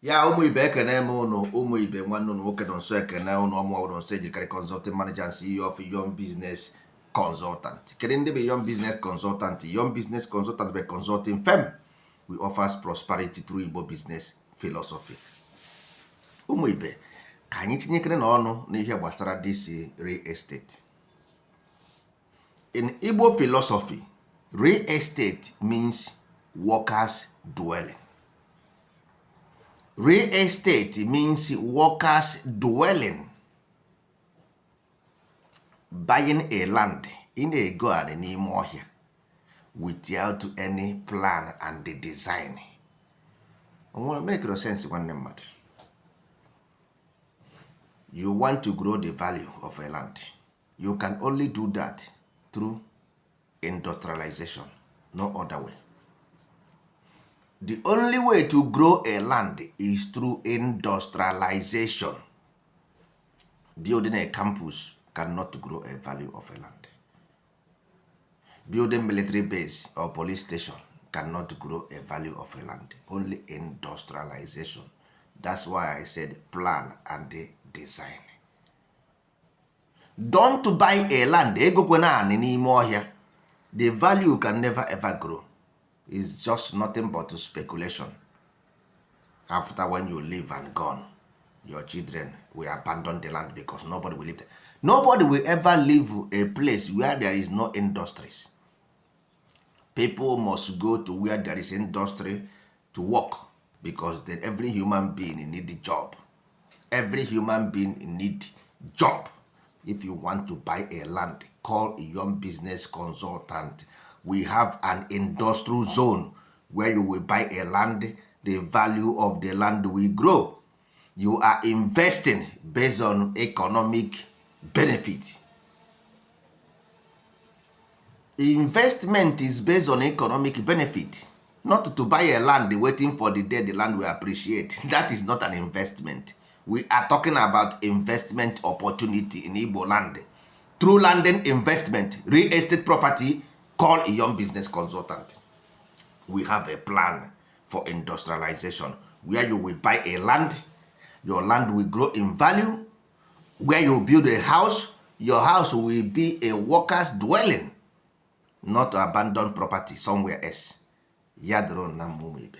Ya ụmụ ibe ekene m ụnụ ụmụ ibe nwanne ụnụ nwoke nọ nso ekene ụnụ ọmụọbụrụ nso ejikari consulting manager and CEO of Young Business Consultant. Kedu ndị bụ Young Business Consultant? Young Business Consultant bụ consulting firm. We offers prosperity through Igbo business philosophy. Ụmụ ibe ka anyị tinyekere n'ọnụ n'ihe gbasara this real estate. In Igbo philosophy, real estate means workers dwelling. Real estate means workers dwelling. Buying a land in a garden n'ime ọhịa without any plan and the design. Make no sense nwanne mmadụ. You want to grow the value of a land. You can only do that through industrialization, no other way. The only way to grow a land is through industrialization. Building a campus cannot grow a value of a land. Building military base or police station cannot grow a value of a land. Only industrialization. That's why I said plan and the design. Don't buy a land. The value can never ever grow. It's just nothing but speculation. After when you live and gone, your children will abandon the land because nobody will live there. Nobody will ever live a place where there is no industries. People must go to where there is industry to work because then every human being need a job. Every human being need job. If you want to buy a land, call a Young Business Consultant. We have an industrial zone where you will buy a land, the value of the land will grow. You are investing based on economic benefit. Investment is based on economic benefit, not to buy a land waiting for the day the land will appreciate. That is not an investment. We are talking about investment opportunity in Igbo land. Through landing investment, real estate property, call a Young Business Consultant. We have a plan for industrialization where you will buy a land, your land will grow in value. Where you build a house, your house will be a worker's dwelling, not abandoned property somewhere else. Yadro na mumu ibe.